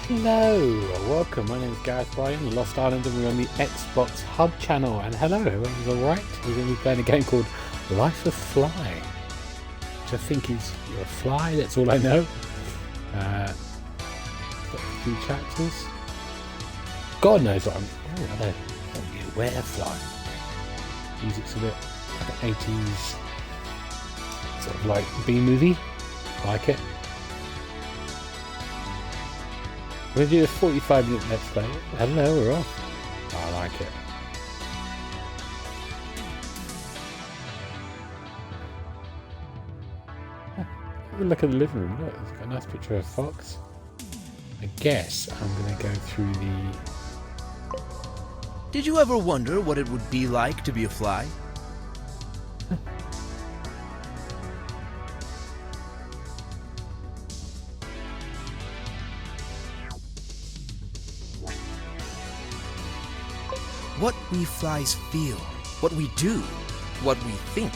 Hello, welcome. My name is Gareth Bryan, Lost Island, and we're on the Xbox Hub channel. And hello, everyone's alright. We're going to be playing a game called Life of Fly, which I think is you're a fly, that's all I know. Got a few chapters. God knows what I'm... Oh, I don't know where to fly. Music's a bit like an 80s sort of like B-movie. Like it. We're going to do a 45-minute Let's Play. Hello, we're off. I like it. Have a look at the living room. Look, it's got a nice picture of a fox. I guess I'm going to go through the... Did you ever wonder what it would be like to be a fly? What we flies feel, what we do, what we think.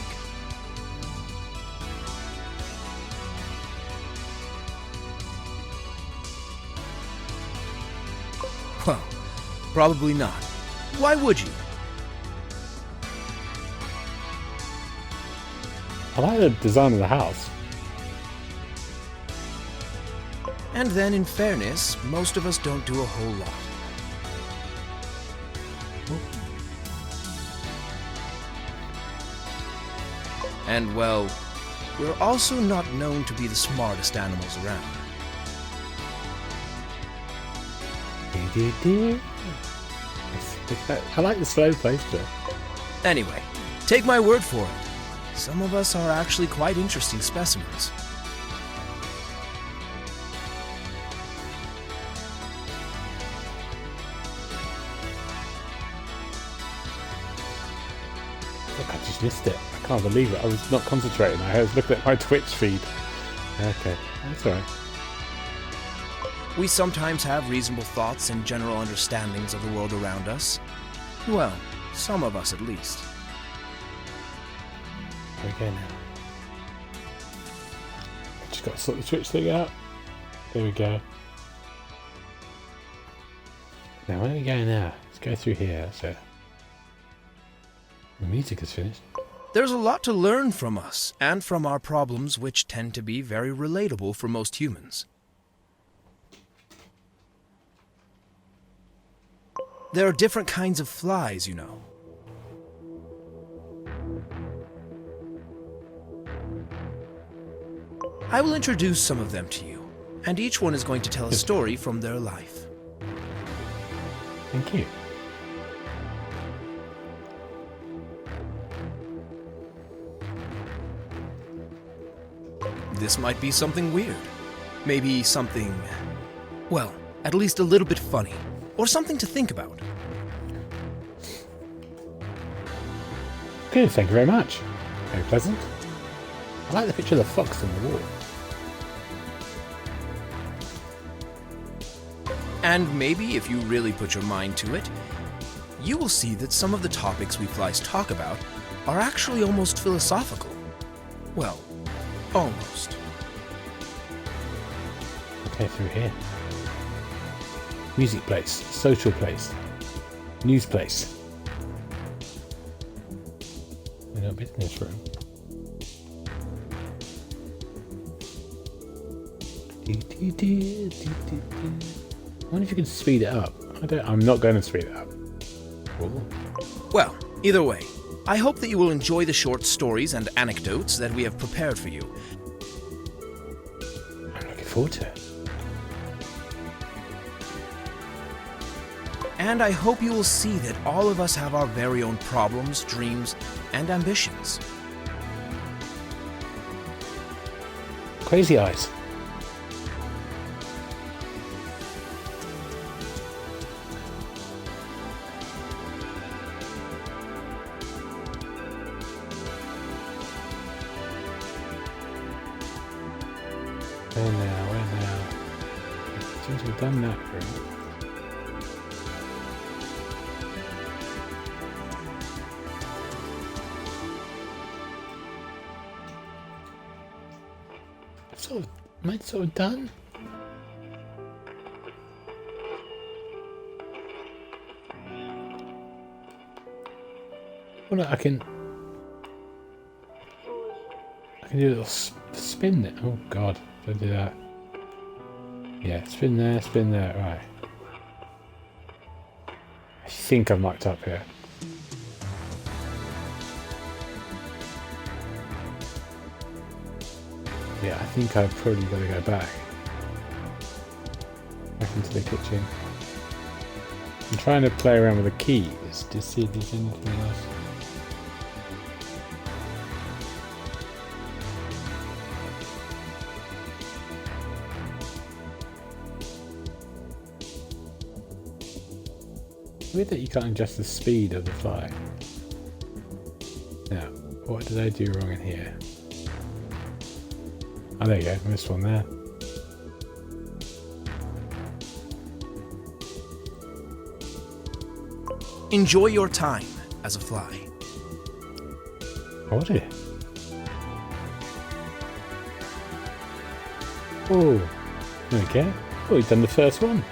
Well, probably not. Why would you? I like the design of the house. And then, in fairness, most of us don't do a whole lot. And, well, we're also not known to be the smartest animals around. I like the slow pace there. Anyway, take my word for it. Some of us are actually quite interesting specimens. Look, I just missed it. I can't believe it. I was not concentrating. I was looking at my Twitch feed. Okay, that's alright. We sometimes have reasonable thoughts and general understandings of the world around us. Well, some of us at least. There we go now. Just got to sort the Twitch thing out. There we go. Now, where are we going now? Let's go through here. So, the music is finished. There's a lot to learn from us, and from our problems, which tend to be very relatable for most humans. There are different kinds of flies, you know. I will introduce some of them to you, and each one is going to tell a story from their life. Thank you. This might be something weird. Maybe something, well, at least a little bit funny. Or something to think about. Good, thank you very much. Very pleasant. I like the picture of the fox on the wall. And maybe if you really put your mind to it, you will see that some of the topics we flies talk about are actually almost philosophical. Well, almost. Okay, through here. Music place, social place, news place. No business room. I wonder if you can speed it up. I'm not going to speed it up. Ooh. Well, either way, I hope that you will enjoy the short stories and anecdotes that we have prepared for you. I'm looking forward to it. And I hope you will see that all of us have our very own problems, dreams, and ambitions. Crazy eyes. Where now? Where now? Seems we've done that for him. Am I sort of done? Oh no, I can do a little spin there. Oh god, don't do that. Yeah, spin there, right. I think I'm mucked up here. Yeah, I think I've probably got to go back into the kitchen. I'm trying to play around with the keys to see if there's anything else. Weird that you can't adjust the speed of the fly. Now, what did I do wrong in here? Oh, there you go, missed one there. Enjoy your time as a fly. Oh dear. Oh, okay. Oh, you've done the first one.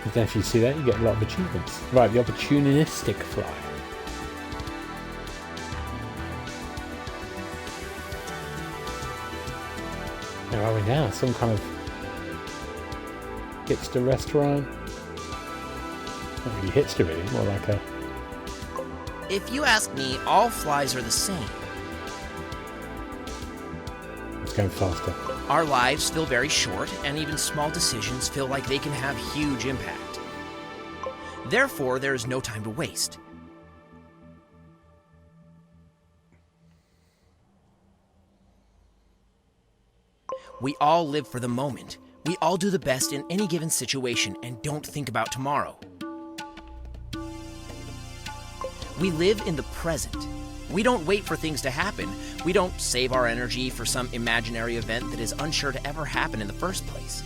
And if you see that, you get a lot of achievements. Right, the opportunistic fly. Where are we now? Some kind of hipster restaurant? Not really hipster, really. More like a... If you ask me, all flies are the same. It's going faster. Our lives feel very short, and even small decisions feel like they can have huge impact. Therefore, there is no time to waste. We all live for the moment. We all do the best in any given situation and don't think about tomorrow. We live in the present. We don't wait for things to happen. We don't save our energy for some imaginary event that is unsure to ever happen in the first place.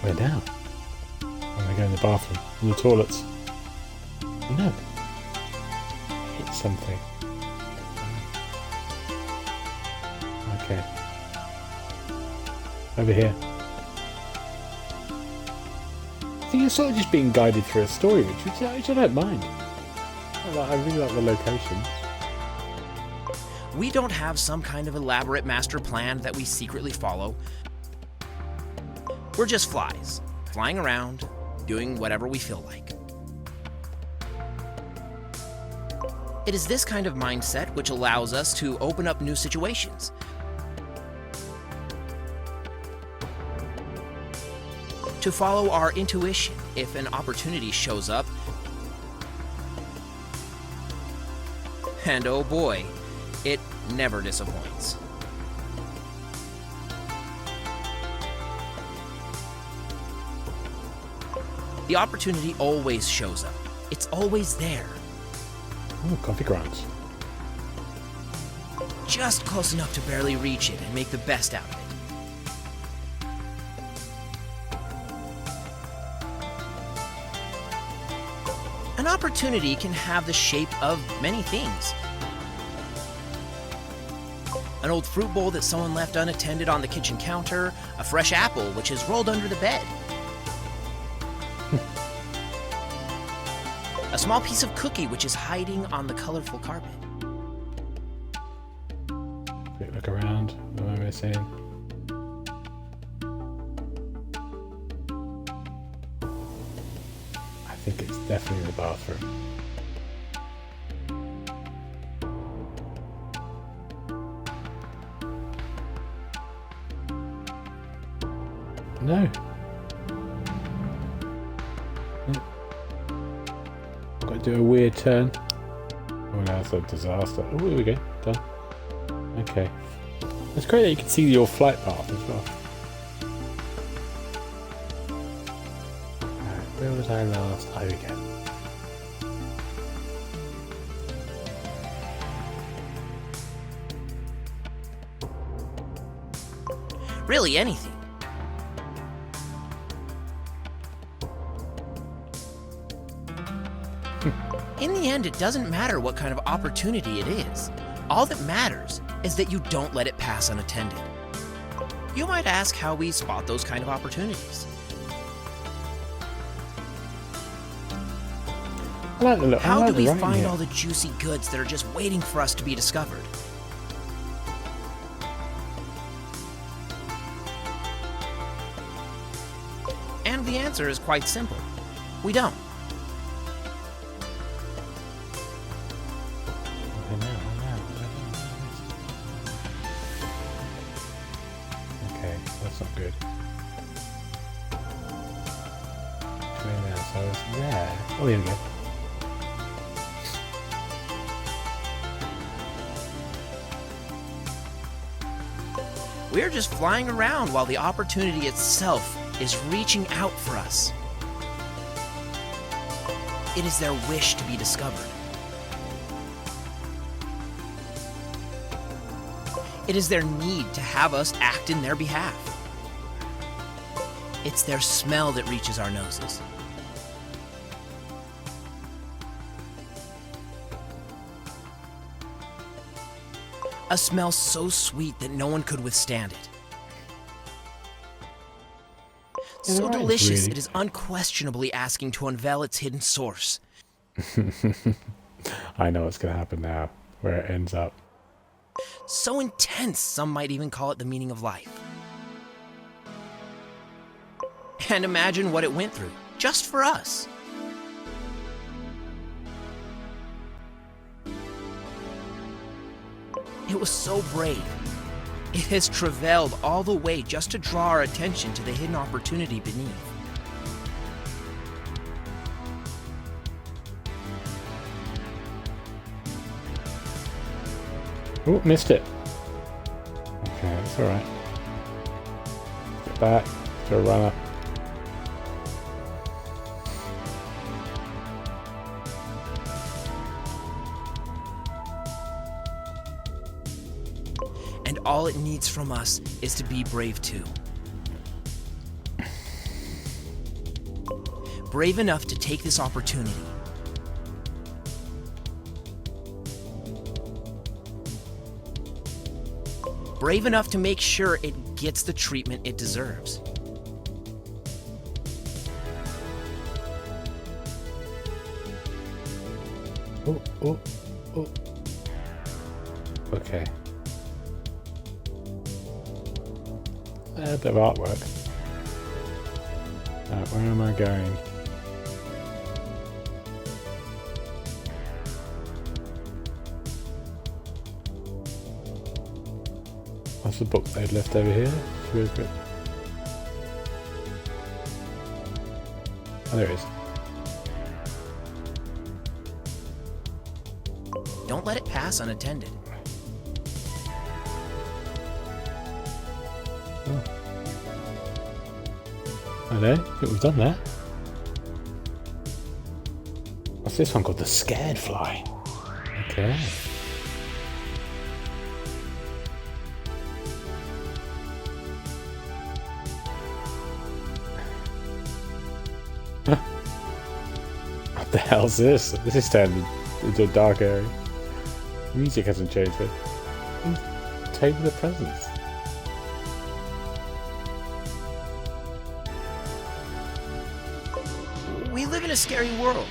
Where now? When I go in the bathroom, in the toilets. No. Hit something. Okay. Over here. I think you're sort of just being guided through a story, which I don't mind. I really like the location. We don't have some kind of elaborate master plan that we secretly follow. We're just flies, flying around, doing whatever we feel like. It is this kind of mindset which allows us to open up new situations. To follow our intuition if an opportunity shows up. And oh boy, it never disappoints. The opportunity always shows up. It's always there. Ooh, coffee grounds. Just close enough to barely reach it and make the best out of it. An opportunity can have the shape of many things. An old fruit bowl that someone left unattended on the kitchen counter, a fresh apple which is rolled under the bed. A small piece of cookie which is hiding on the colorful carpet. Quick look around. What am I missing? I think it's definitely the bathroom. No. Got to do a weird turn. Oh, that's a disaster. Oh, here we go. Done. Okay. It's great that you can see your flight path as well. Alright, where was I last? Oh, here we go. Really anything. In the end, it doesn't matter what kind of opportunity it is. All that matters is that you don't let it pass unattended. You might ask how we spot those kind of opportunities. I like the look. How I like do we the writing find here. all the juicy goods that are just waiting for us to be discovered? And the answer is quite simple. We don't. Okay, that's not good. So it's there. Oh, here we go. We're just flying around while the opportunity itself is reaching out for us. It is their wish to be discovered. It is their need to have us act in their behalf. It's their smell that reaches our noses. A smell so sweet that no one could withstand it. So right, delicious, really. it is unquestionably asking to unveil its hidden source. I know what's going to happen now, where it ends up. So intense, some might even call it the meaning of life. And imagine what it went through, just for us. It was so brave. It has travailed all the way just to draw our attention to the hidden opportunity beneath. Oh, missed it. Okay, that's alright. Get back to a runner. And all it needs from us is to be brave too. Brave enough to take this opportunity. Brave enough to make sure it gets the treatment it deserves. Oh, oh, oh. Okay. A bit of artwork. Where am I going? What's the book they've left over here? It's really good. Oh, there it is. Don't let it pass unattended. Oh. Hello, I think we've done that. What's this one called? The Scared Fly. Okay. What the hell's this? This is turned into a dark area. Music hasn't changed, but table of presents. We live in a scary world.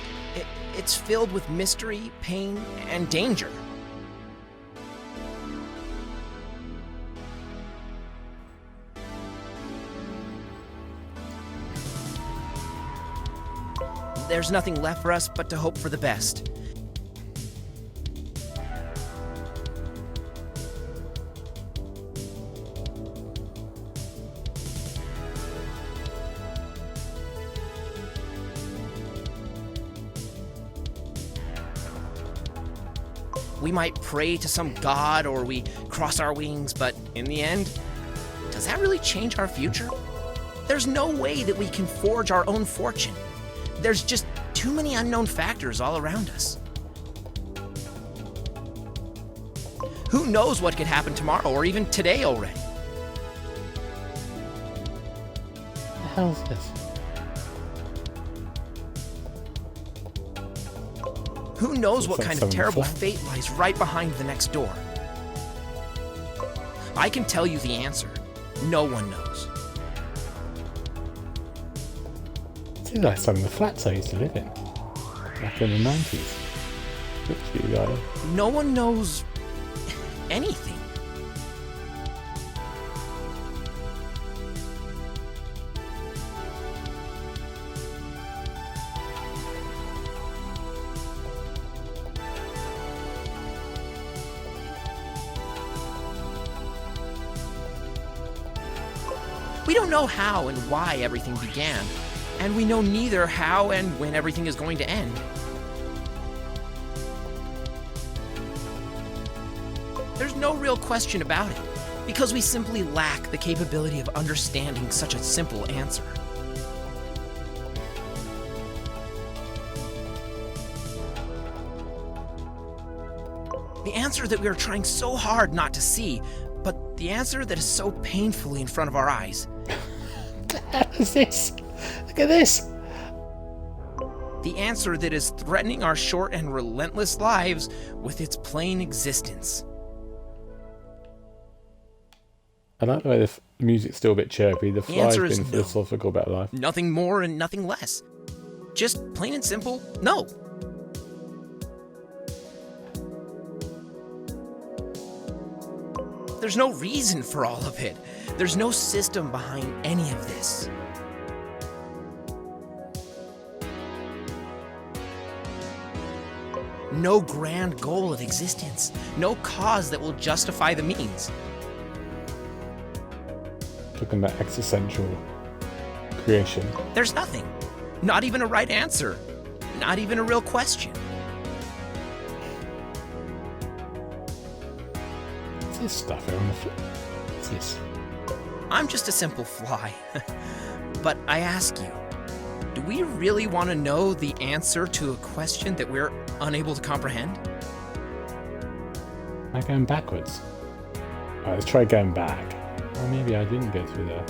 It's filled with mystery, pain, and danger. There's nothing left for us but to hope for the best. We might pray to some god or we cross our wings, but in the end, does that really change our future? There's no way that we can forge our own fortune. There's just too many unknown factors all around us. Who knows what could happen tomorrow or even today already? What the hell is this? Who knows Looks what like kind of someone terrible flying. fate lies right behind the next door? I can tell you the answer. No one knows. It seems like some of the flats I used to live in. back in the 90s. Oops, you guys. No one knows anything. We don't know how and why everything began, and we know neither how and when everything is going to end. There's no real question about it, because we simply lack the capability of understanding such a simple answer. The answer that we are trying so hard not to see, but the answer that is so painfully in front of our eyes. What is this? Look at this! The answer that is threatening our short and relentless lives with its plain existence. I like the way the music's still a bit chirpy. The fly's answer is been philosophical about life. Nothing more and nothing less. Just plain and simple, no. There's no reason for all of it. There's no system behind any of this. No grand goal of existence. No cause that will justify the means. Talking about existential creation. There's nothing. Not even a right answer. Not even a real question. What's this stuff here on the floor? What's this? I'm just a simple fly. But I ask you, do we really want to know the answer to a question that we're unable to comprehend? Am I going backwards? Alright, let's try going back. Or maybe I didn't go through there.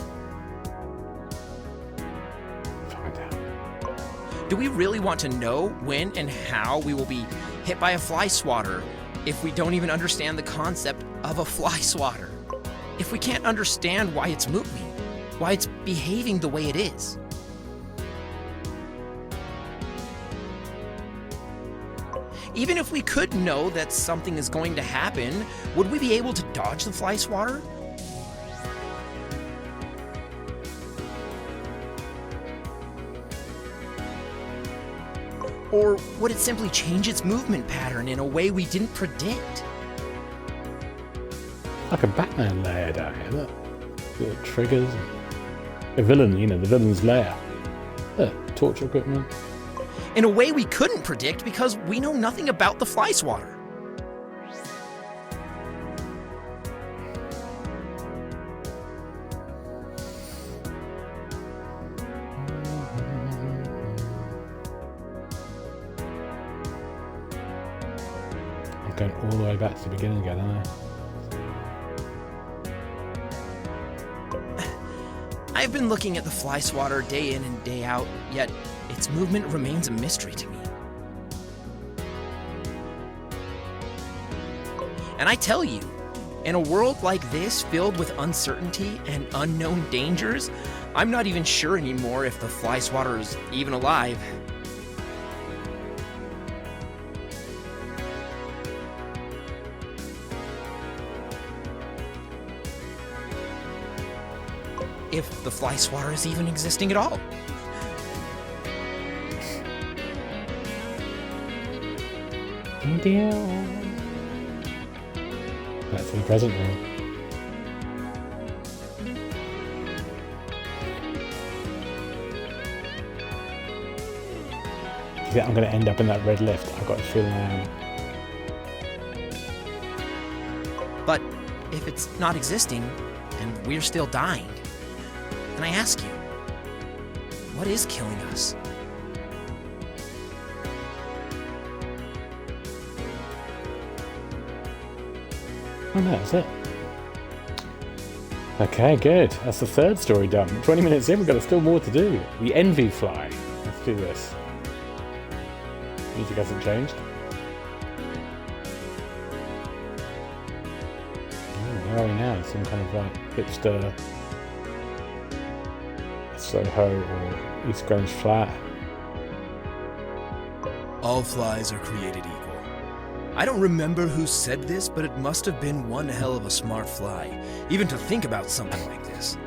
Find out. Do we really want to know when and how we will be hit by a fly swatter if we don't even understand the concept of a fly swatter? If we can't understand why it's moving, why it's behaving the way it is? Even if we could know that something is going to happen, would we be able to dodge the fly swatter? Or would it simply change its movement pattern in a way we didn't predict? Like a Batman lair down here, look. Little triggers. A villain, you know, the villain's lair. Look, torture equipment. In a way we couldn't predict because we know nothing about the fly swatter. I'm going all the way back to the beginning again, aren't I? I've been looking at the fly swatter day in and day out, yet its movement remains a mystery to me. And I tell you, in a world like this filled with uncertainty and unknown dangers, I'm not even sure anymore if the fly swatter is even alive. If the fly swatter is even existing at all. India. That's in the present room. Do you think I'm going to end up in that red lift? I've got a feeling I am. But if it's not existing, and we're still dying, then I ask you, what is killing us? Oh no, that's it. Okay, good. That's the third story done. 20 minutes in, we've got still more to do. The Envy Fly. Let's do this. Music hasn't changed. Oh, where are we now? Some kind of like hipster Soho or East Grange Flat. all flies are created equal. I don't remember who said this, but it must have been one hell of a smart fly, even to think about something like this.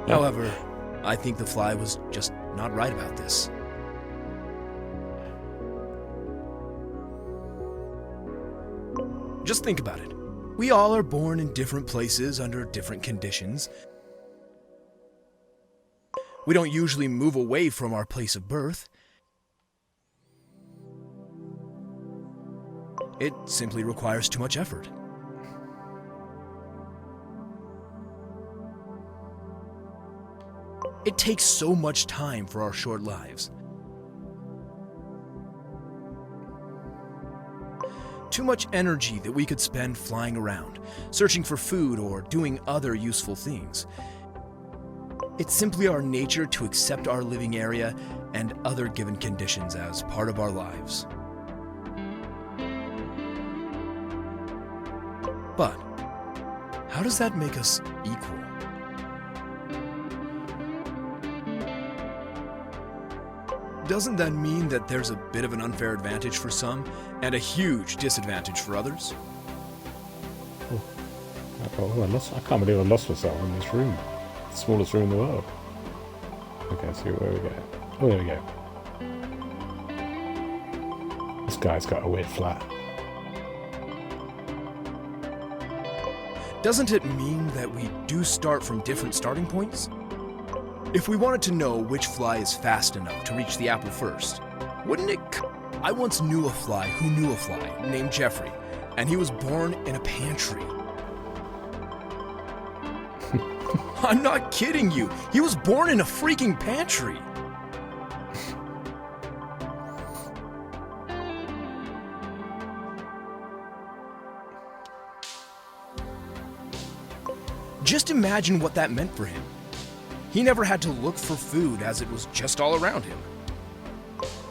However, I think the fly was just not right about this. Just think about it. We all are born in different places under different conditions. We don't usually move away from our place of birth. It simply requires too much effort. It takes so much time for our short lives. Too much energy that we could spend flying around, searching for food or doing other useful things. It's simply our nature to accept our living area and other given conditions as part of our lives. But how does that make us equal? Doesn't that mean that there's a bit of an unfair advantage for some and a huge disadvantage for others? I can't believe I lost myself in this room. The smallest room in the world. Okay, let's see where we go. Oh, there we go. This guy's got a weird flat. Doesn't it mean that we do start from different starting points? If we wanted to know which fly is fast enough to reach the apple first, wouldn't it? I once knew a fly who knew a fly named Jeffrey, and he was born in a pantry. I'm not kidding you. He was born in a freaking pantry. Just imagine what that meant for him. He never had to look for food as it was just all around him.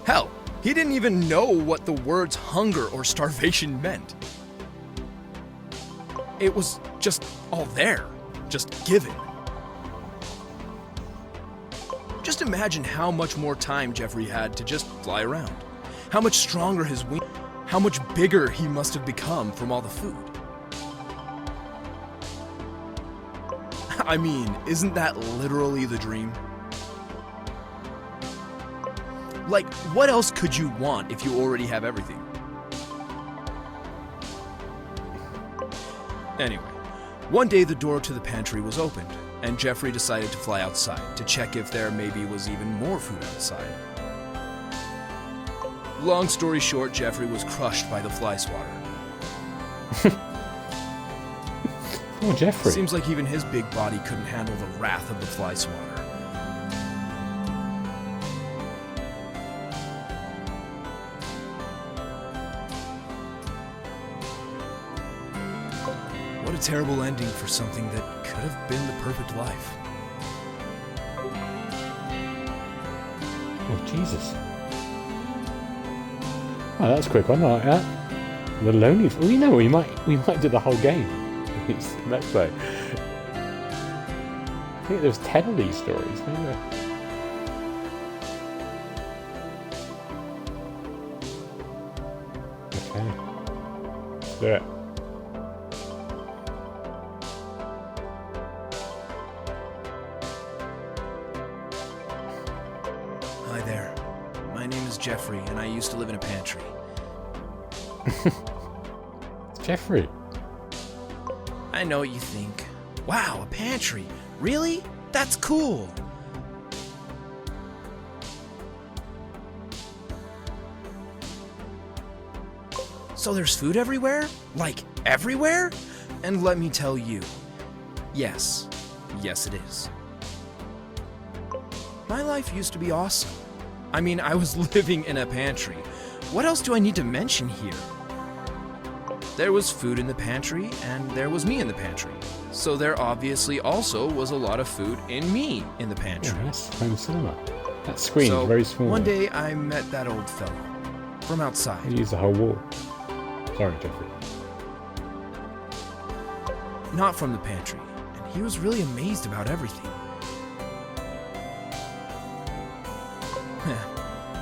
Hell, he didn't even know what the words hunger or starvation meant. It was just all there, just given. Just imagine how much more time Jeffrey had to just fly around. How much stronger his wings, how much bigger he must have become from all the food. I mean, isn't that literally the dream? Like, what else could you want if you already have everything? Anyway, one day the door to the pantry was opened, and Jeffrey decided to fly outside to check if there maybe was even more food outside. Long story short, Jeffrey was crushed by the fly swatter. Oh, Jeffrey. Seems like even his big body couldn't handle the wrath of the fly swatter. What a terrible ending for something that could have been the perfect life. Oh, Jesus. Oh, that's a quick one. I like that. The lonely... Well, you know, we might do the whole game. Let's say. I think there's 10 of these stories, isn't there? Okay. Let's do it. Hi there. My name is Jeffrey, and I used to live in a pantry. It's Jeffrey. I know what you think. Wow, a pantry. Really? That's cool. So there's food everywhere? Like, everywhere? And let me tell you, yes. Yes, it is. My life used to be awesome. I mean, I was living in a pantry. What else do I need to mention here? There was food in the pantry, and there was me in the pantry. So there obviously also was a lot of food in me in the pantry. Yeah, that's home cinema. That screen is very small. One day I met that old fellow from outside. He used the whole wall. Sorry, Jeffrey. Not from the pantry, and he was really amazed about everything.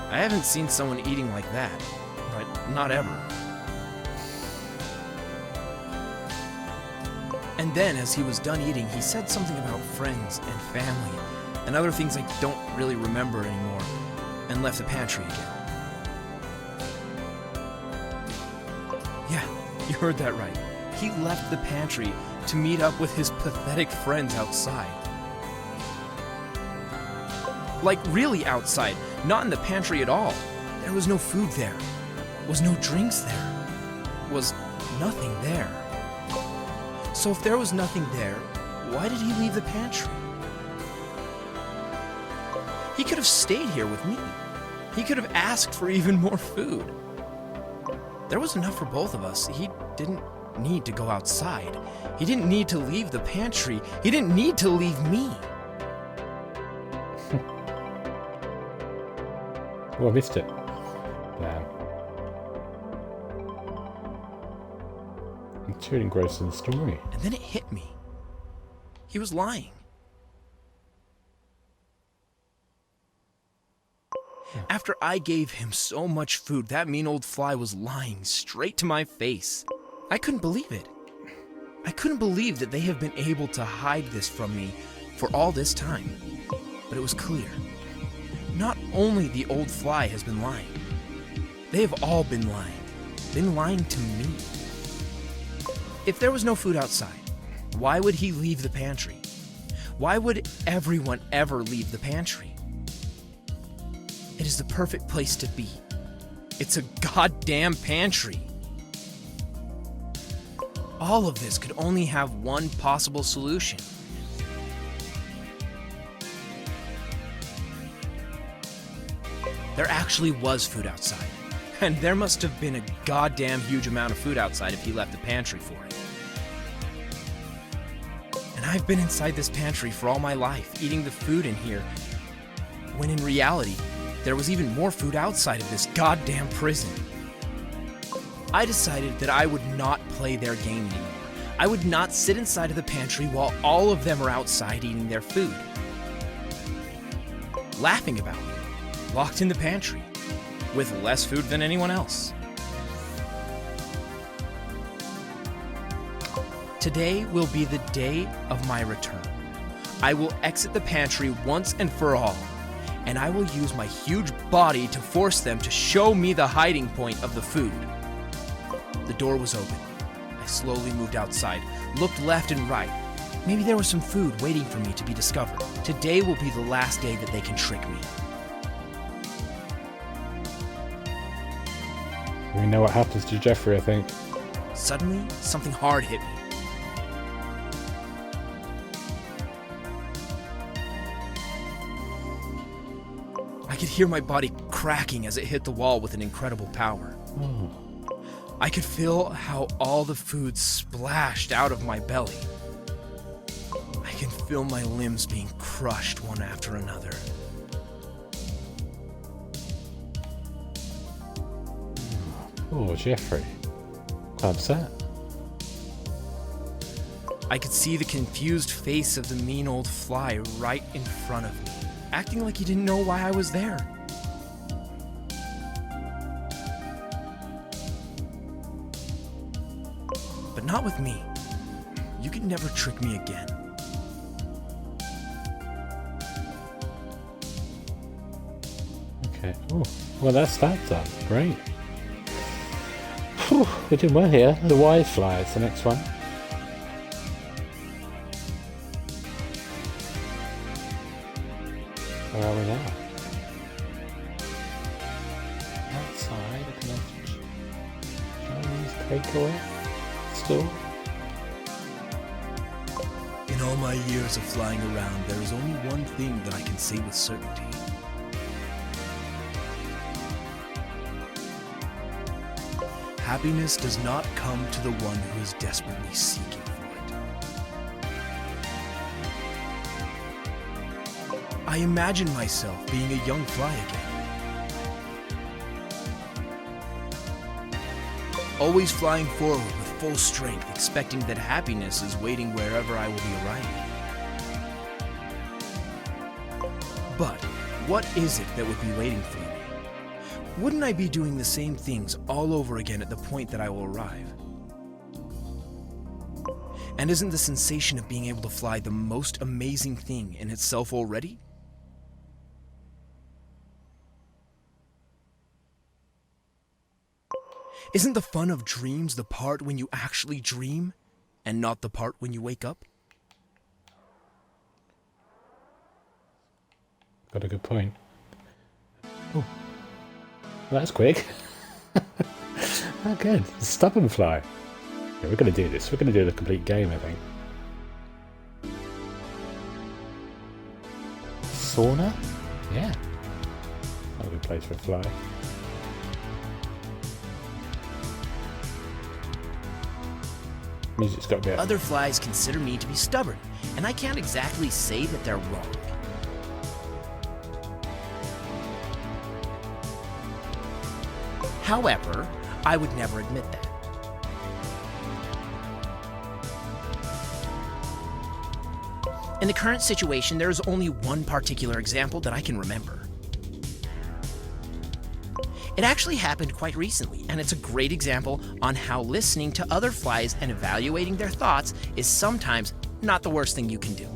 I I haven't seen someone eating like that, but not ever. And then, as he was done eating, he said something about friends and family and other things I don't really remember anymore, and left the pantry again. Yeah, you heard that right. He left the pantry to meet up with his pathetic friends outside. Like really outside, not in the pantry at all. There was no food there, was no drinks there, was nothing there. So if there was nothing there, why did he leave the pantry? He could have stayed here with me. He could have asked for even more food. There was enough for both of us. He didn't need to go outside. He didn't need to leave the pantry. He didn't need to leave me. Oh, I missed it. Damn. I'm too engrossed in the story. And then it hit me. He was lying. After I gave him so much food, that mean old fly was lying straight to my face. I couldn't believe it. I couldn't believe that they have been able to hide this from me for all this time. But it was clear. Not only the old fly has been lying. They have all been lying to me. If there was no food outside, why would he leave the pantry? Why would everyone ever leave the pantry? It is the perfect place to be. It's a goddamn pantry. All of this could only have one possible solution. There actually was food outside. And there must have been a goddamn huge amount of food outside if he left the pantry for it. And I've been inside this pantry for all my life, eating the food in here, when in reality, there was even more food outside of this goddamn prison. I decided that I would not play their game anymore. I would not sit inside of the pantry while all of them are outside eating their food. Laughing about me, locked in the pantry, with less food than anyone else. Today will be the day of my return. I will exit the pantry once and for all, and I will use my huge body to force them to show me the hiding point of the food. The door was open. I slowly moved outside, looked left and right. Maybe there was some food waiting for me to be discovered. Today will be the last day that they can trick me. We know what happens to Jeffrey, I think. Suddenly, something hard hit me. I could hear my body cracking as it hit the wall with an incredible power. Oh. I could feel how all the food splashed out of my belly. I can feel my limbs being crushed one after another. Oh, Jeffrey. Quite upset. I could see the confused face of the mean old fly right in front of me, acting like he didn't know why I was there. But not with me. You could never trick me again. Okay. Oh, well, that's that done. Great. Whew, we're doing well here. The wise fly is the next one. Where are we now? Outside at the Chinese takeaway store. In all my years of flying around, there is only one thing that I can say with certainty. Happiness does not come to the one who is desperately seeking for it. I imagine myself being a young fly again. Always flying forward with full strength, expecting that happiness is waiting wherever I will be arriving. But what is it that would be waiting for me? Wouldn't I be doing the same things all over again at the point that I will arrive? And isn't the sensation of being able to fly the most amazing thing in itself already? Isn't the fun of dreams the part when you actually dream, and not the part when you wake up? Got a good point. Oh, that's quick. Oh, good. Stubborn fly. Yeah, we're going to do this. We're going to do the complete game, I think. Sauna? Yeah. Not a good place for a fly. Music's got a bit. Other flies consider me to be stubborn, and I can't exactly say that they're wrong. However, I would never admit that. In the current situation, there is only one particular example that I can remember. It actually happened quite recently, and it's a great example on how listening to other flies and evaluating their thoughts is sometimes not the worst thing you can do.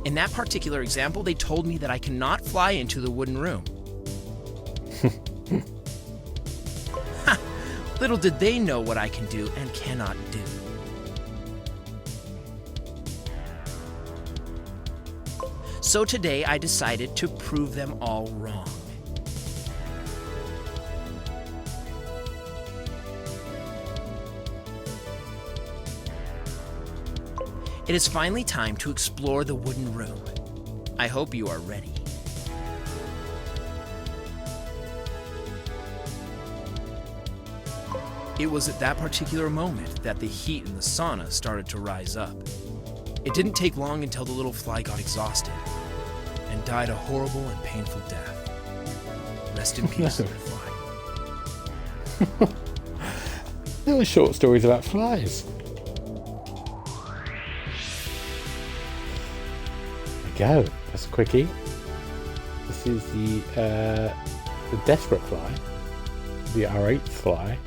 In that particular example, they told me that I cannot fly into the wooden room. Little did they know what I can do and cannot do. So today I decided to prove them all wrong. It is finally time to explore the wooden room. I hope you are ready. It was at that particular moment that the heat in the sauna started to rise up. It didn't take long until the little fly got exhausted and died a horrible and painful death. Rest in peace, little fly. Little short stories about flies. There we go. That's a quickie. This is the desperate fly. Our 8th fly.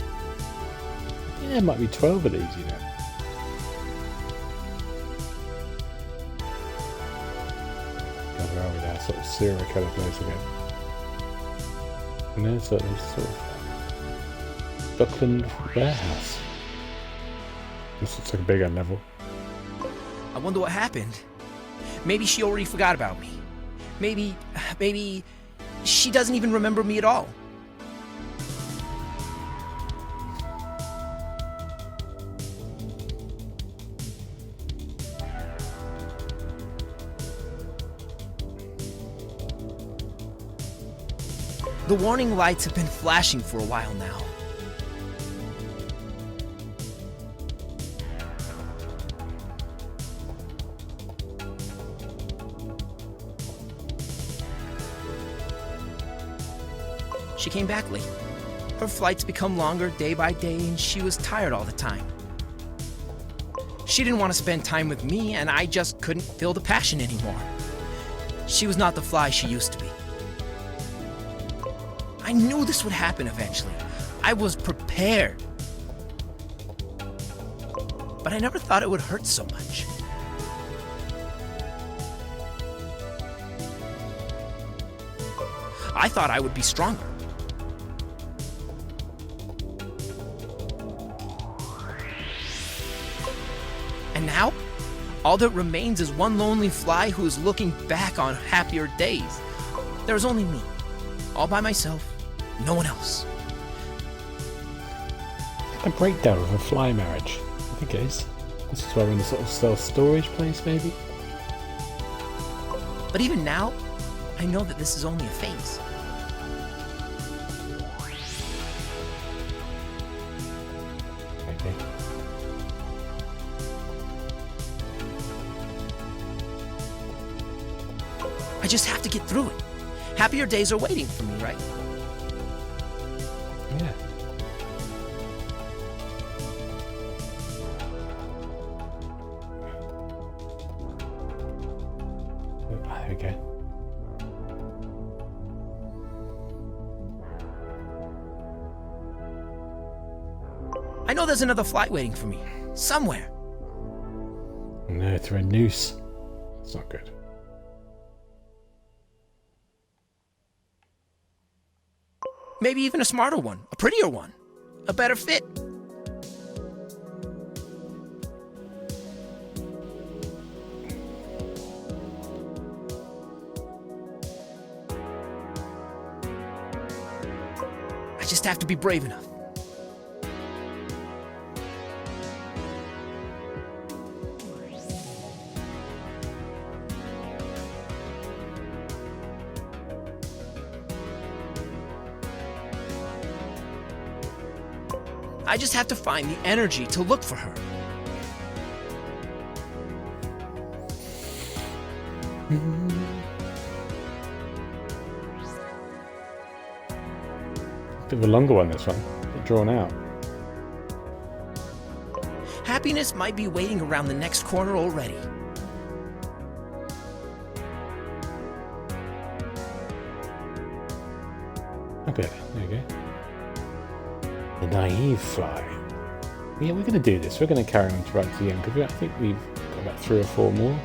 Yeah, there might be 12 of these, you know. God, where are we now? Sort of serial killer place again. And there's sort of Dockland warehouse. This looks like a bigger level. I wonder what happened. Maybe she already forgot about me. Maybe she doesn't even remember me at all. The warning lights have been flashing for a while now. She came back late. Her flights become longer day by day, and she was tired all the time. She didn't want to spend time with me, and I just couldn't feel the passion anymore. She was not the fly she used to be. I knew this would happen eventually. I was prepared. But I never thought it would hurt so much. I thought I would be stronger. And now, all that remains is one lonely fly who is looking back on happier days. There's only me, all by myself, no one else. A breakdown of a fly marriage. I think it is. This is where we're in a sort of self-storage place, maybe? But even now, I know that this is only a phase. Okay. I just have to get through it. Happier days are waiting for me, right? Yeah. There we go. I know there's another fly waiting for me. Somewhere. No, through a noose. It's not good. Maybe even a smarter one. A prettier one. A better fit. I just have to be brave enough. I just have to find the energy to look for her. Bit of a longer one, this one. A bit drawn out. Happiness might be waiting around the next corner already. Okay, there you go. The naive fly. Yeah, we're going to do this. We're going to carry on to right to the end because I think we've got about 3 or 4 more.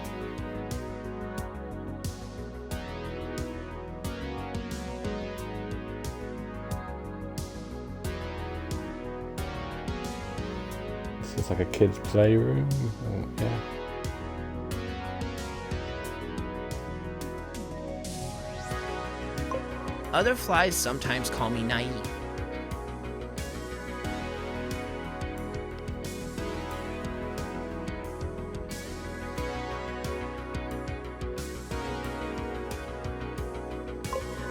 This is like a kid's playroom. Oh, yeah. Other flies sometimes call me naive.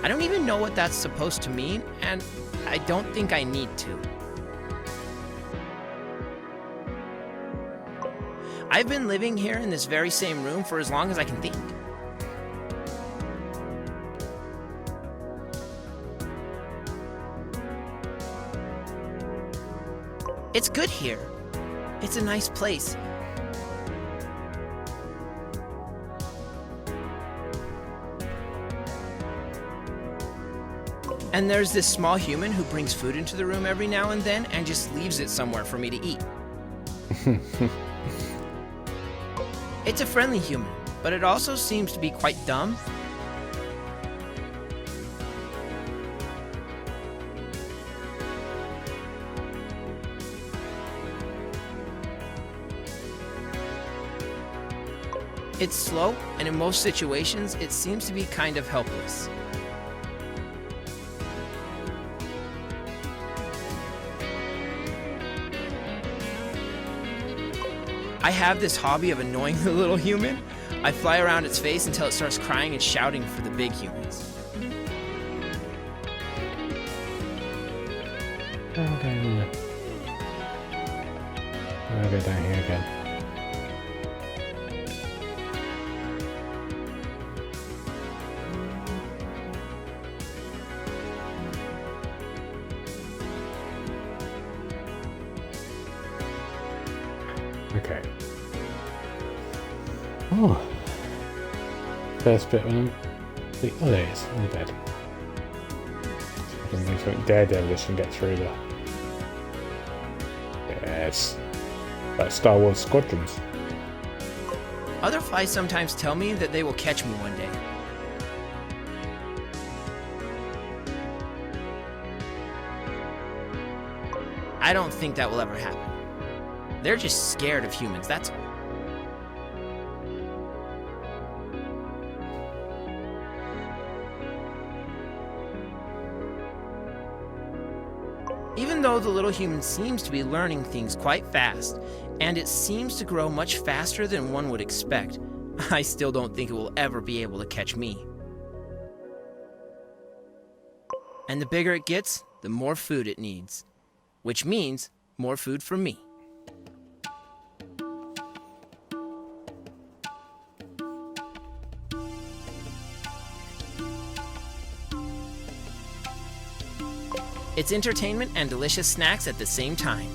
I don't even know what that's supposed to mean, and I don't think I need to. I've been living here in this very same room for as long as I can think. It's good here. It's a nice place. And there's this small human who brings food into the room every now and then and just leaves it somewhere for me to eat. It's a friendly human, but it also seems to be quite dumb. It's slow, and in most situations, it seems to be kind of helpless. I have this hobby of annoying the little human. I fly around its face until it starts crying and shouting for the big humans. Okay. I'll go down here again. Okay. Oh. First bit when I'm... Oh, there it is. In the bed. So I can do something daredevilish and get through the... Yes. Like Star Wars Squadrons. Other flies sometimes tell me that they will catch me one day. I don't think that will ever happen. They're just scared of humans, that's all. Even though the little human seems to be learning things quite fast, and it seems to grow much faster than one would expect, I still don't think it will ever be able to catch me. And the bigger it gets, the more food it needs, which means more food for me. It's entertainment and delicious snacks at the same time.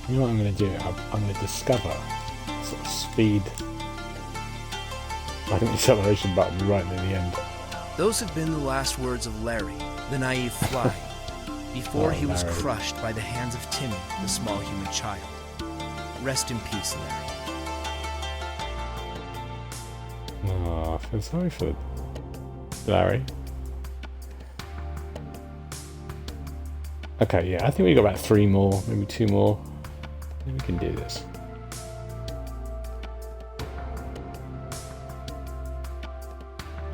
You know what I'm going to do? I'm going to discover sort of speed Like an acceleration button right near the end. Those have been the last words of Larry, the naive fly, before he was Larry. crushed by the hands of Timmy, the small human child. Rest in peace, Larry. Oh, I feel sorry for Larry. Okay, yeah, I think we got about 3 more, maybe 2 more. I think we can do this.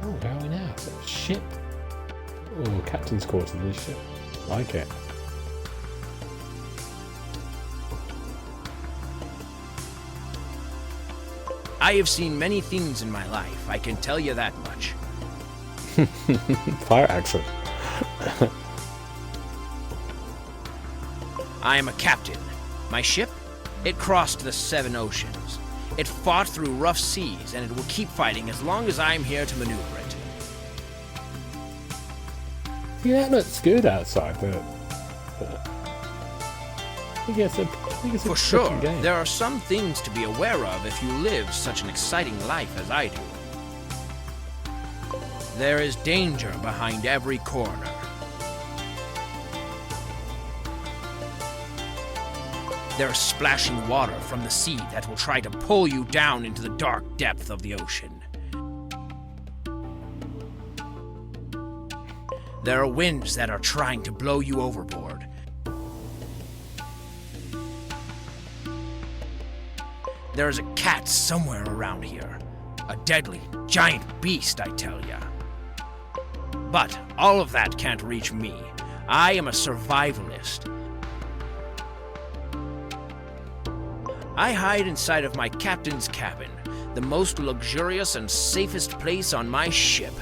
Oh, where are we now? Is that a ship? Oh, captain's quarters in this ship. Like it. I have seen many things in my life, I can tell you that much. Fire accent. I am a captain. My ship? It crossed the 7 oceans. It fought through rough seas, and it will keep fighting as long as I am here to maneuver it. Yeah, that looks good outside, but I think it's a For sure, there are some things to be aware of if you live such an exciting life as I do. There is danger behind every corner. There's splashing water from the sea that will try to pull you down into the dark depth of the ocean. There are winds that are trying to blow you overboard. There's a cat somewhere around here. A deadly, giant beast, I tell ya. But all of that can't reach me. I am a survivalist. I hide inside of my captain's cabin, the most luxurious and safest place on my ship.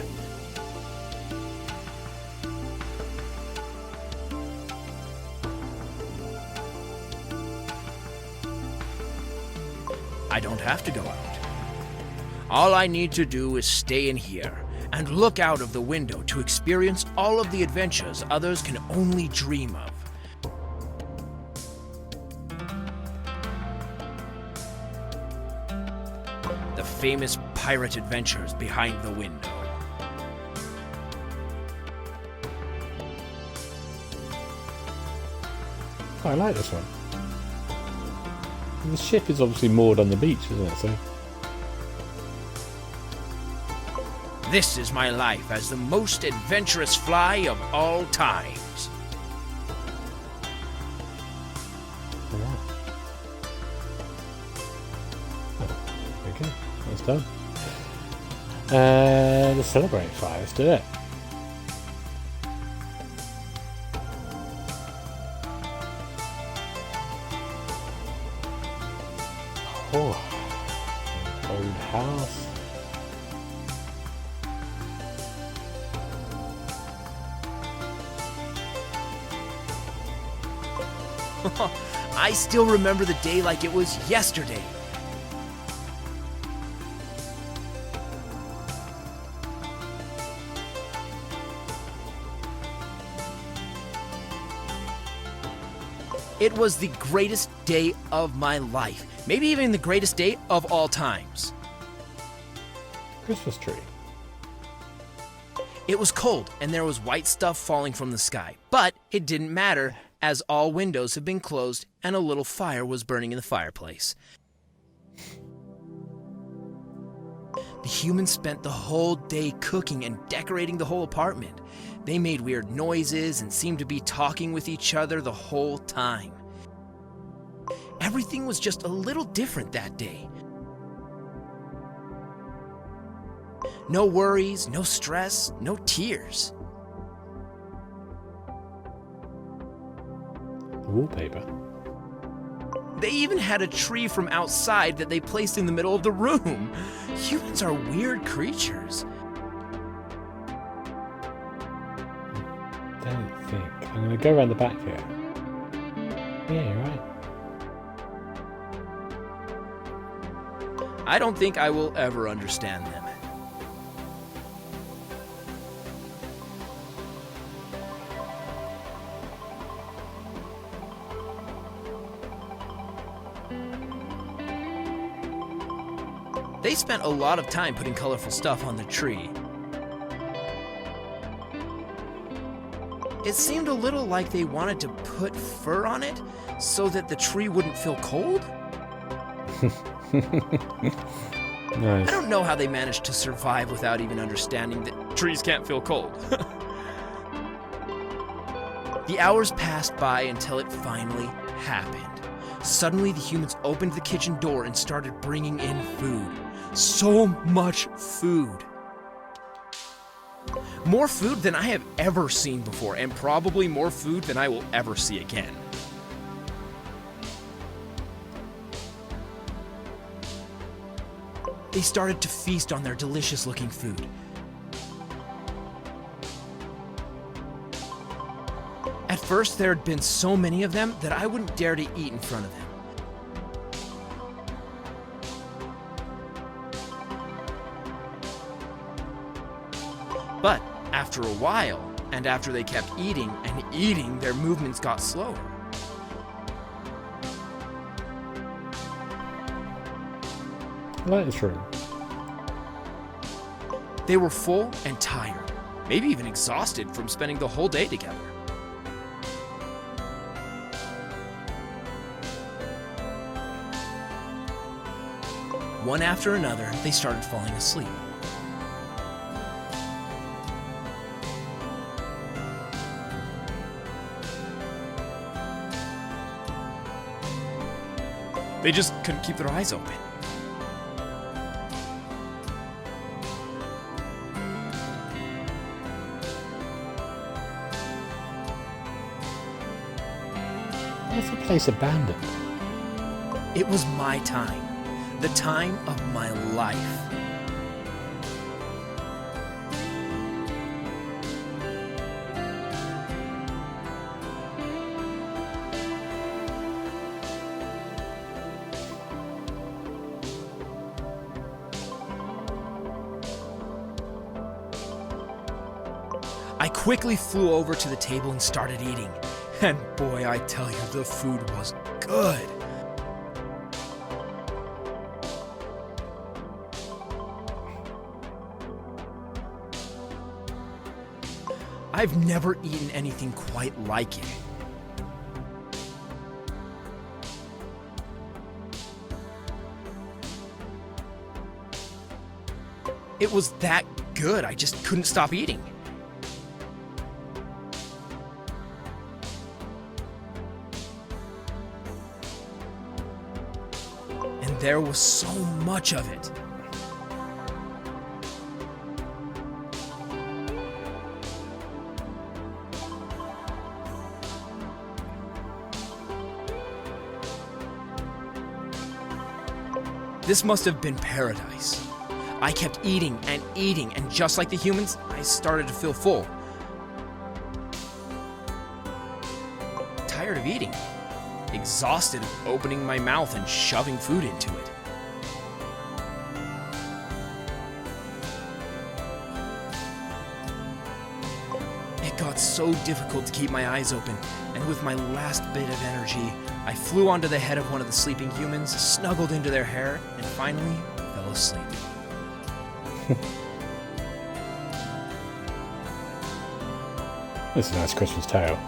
I don't have to go out. All I need to do is stay in here and look out of the window to experience all of the adventures others can only dream of. The famous pirate adventures behind the window. I like this one. The ship is obviously moored on the beach, isn't it? So This is my life as the most adventurous fly of all times. yeah. Okay, that's done. Let's celebrate fire. Let's do it. Oh, old house. I still remember the day like it was yesterday. It was the greatest day of my life. Maybe even the greatest day of all times. Christmas tree. It was cold, and there was white stuff falling from the sky. But it didn't matter, as all windows had been closed and a little fire was burning in the fireplace. The humans spent the whole day cooking and decorating the whole apartment. They made weird noises and seemed to be talking with each other the whole time. Everything was just a little different that day. No worries, no stress, no tears. The wallpaper. They even had a tree from outside that they placed in the middle of the room. Humans are weird creatures. Don't think. I'm going to go around the back here. Yeah, you're right. I don't think I will ever understand them. They spent a lot of time putting colorful stuff on the tree. It seemed a little like they wanted to put fur on it so that the tree wouldn't feel cold. Nice. I don't know how they managed to survive without even understanding that trees can't feel cold. The hours passed by until it finally happened. Suddenly, the humans opened the kitchen door and started bringing in food. So much food. More food than I have ever seen before, and probably more food than I will ever see again. They started to feast on their delicious-looking food. At first, there had been so many of them that I wouldn't dare to eat in front of them. But after a while, and after they kept eating and eating, their movements got slower. That is true. They were full and tired, maybe even exhausted from spending the whole day together. One after another, they started falling asleep. They just couldn't keep their eyes open. Where's the place abandoned? It was my time. The time of my life. I quickly flew over to the table and started eating. And boy, I tell you, the food was good. I've never eaten anything quite like it. It was that good, I just couldn't stop eating. And there was so much of it. This must have been paradise. I kept eating, and just like the humans, I started to feel full. Tired of eating. Exhausted of opening my mouth and shoving food into it. It got so difficult to keep my eyes open, and with my last bit of energy, I flew onto the head of one of the sleeping humans, snuggled into their hair, and finally fell asleep. That's a nice Christmas tale.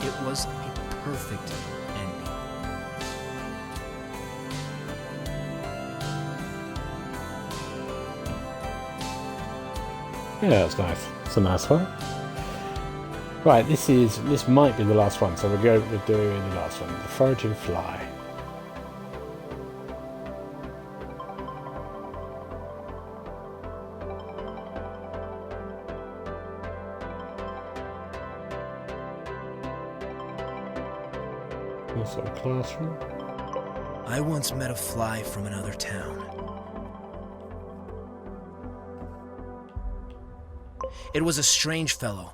It was a perfect ending. Yeah, that's nice. It's a nice one. Right, this might be the last one, so we're doing the last one, the foraging fly. Also a classroom. I once met a fly from another town. It was a strange fellow.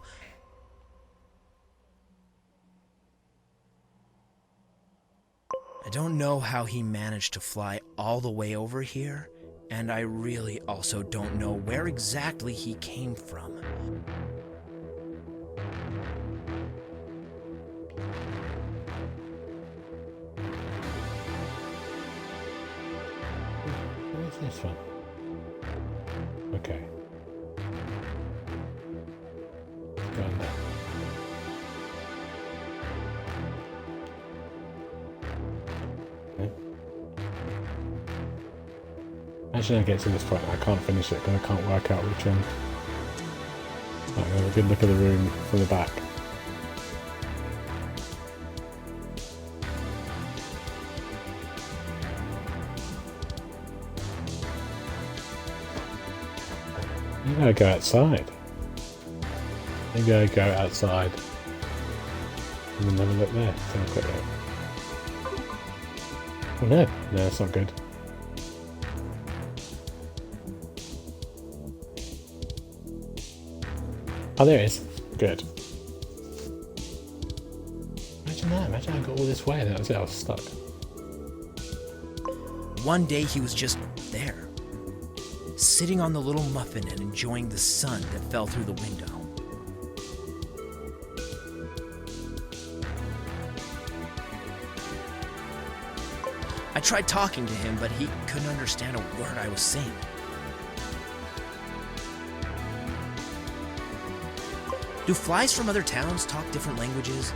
I don't know how he managed to fly all the way over here, and I really also don't know where exactly he came from. this one? Okay. Go on there. Okay. Imagine I get to this point and I can't finish it because I can't work out which end. Right, have a good look at the room from the back. Maybe I go outside. Maybe I go outside and then have a look there. Have a quick look. Oh no, no, that's not good. Oh, there it is. Good. Imagine that. Imagine I got all this way and that was it. I was stuck. One day he was just there, sitting on the little muffin and enjoying the sun that fell through the window. I tried talking to him, but he couldn't understand a word I was saying. Do flies from other towns talk different languages?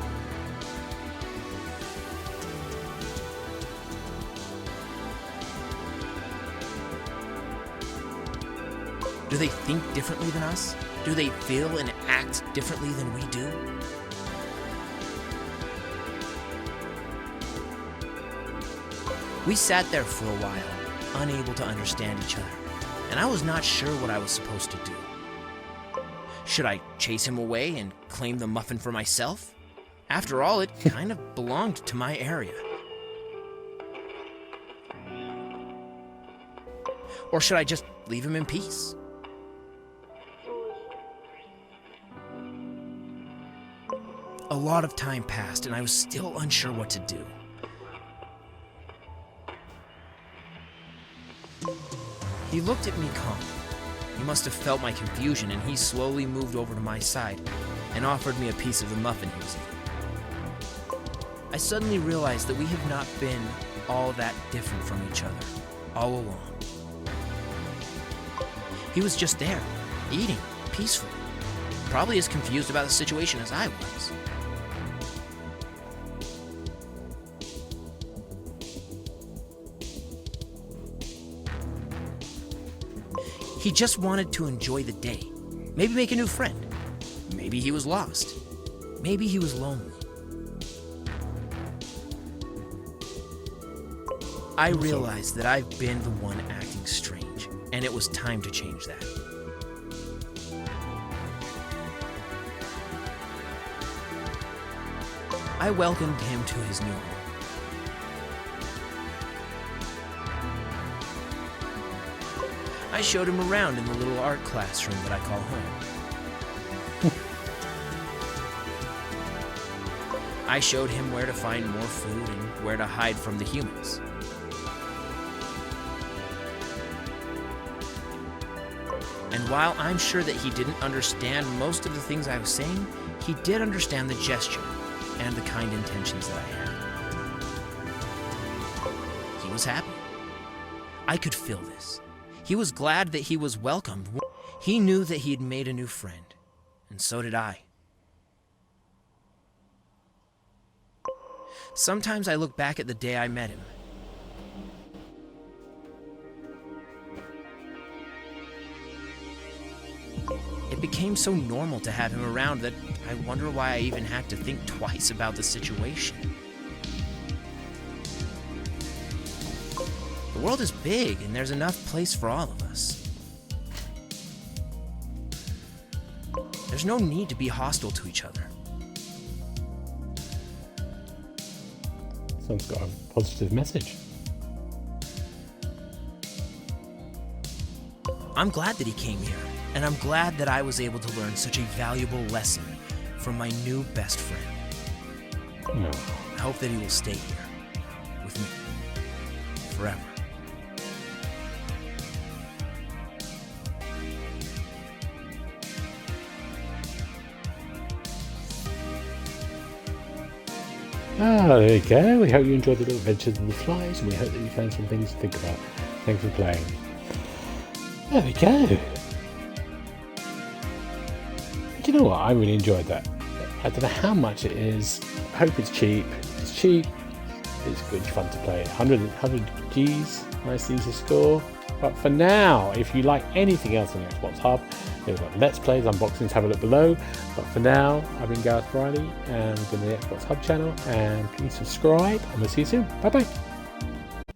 Do they think differently than us? Do they feel and act differently than we do? We sat there for a while, unable to understand each other, and I was not sure what I was supposed to do. Should I chase him away and claim the muffin for myself? After all, it kind of belonged to my area. Or should I just leave him in peace? A lot of time passed, and I was still unsure what to do. He looked at me calmly. He must have felt my confusion, and he slowly moved over to my side and offered me a piece of the muffin he was eating. I suddenly realized that we have not been all that different from each other all along. He was just there, eating, peacefully, probably as confused about the situation as I was. He just wanted to enjoy the day, maybe make a new friend. Maybe he was lost. Maybe he was lonely. I realized that I've been the one acting strange, and it was time to change that. I welcomed him to his new home. I showed him around in the little art classroom that I call home. I showed him where to find more food and where to hide from the humans. And while I'm sure that he didn't understand most of the things I was saying, he did understand the gesture and the kind intentions that I had. He was happy. I could feel this. He was glad that he was welcomed. He knew that he had made a new friend, and so did I. Sometimes I look back at the day I met him. It became so normal to have him around that I wonder why I even had to think twice about the situation. The world is big, and there's enough place for all of us. There's no need to be hostile to each other. Someone's got a positive message. I'm glad that he came here, and I'm glad that I was able to learn such a valuable lesson from my new best friend. Oh. I hope that he will stay here with me forever. Ah, there you go. We hope you enjoyed the little adventures of the flies, and we hope that you found some things to think about. Thanks for playing. There we go. Do you know what? I really enjoyed that. I don't know how much it is. I hope it's cheap. It's cheap. It's good fun to play. 100 Gs. Nice easy score. But for now, if you like anything else on the Xbox Hub, we've got Let's Plays, unboxings, have a look below. But for now, I've been Gareth Briley and we've been the Xbox Hub channel. And please subscribe and we'll see you soon. Bye bye.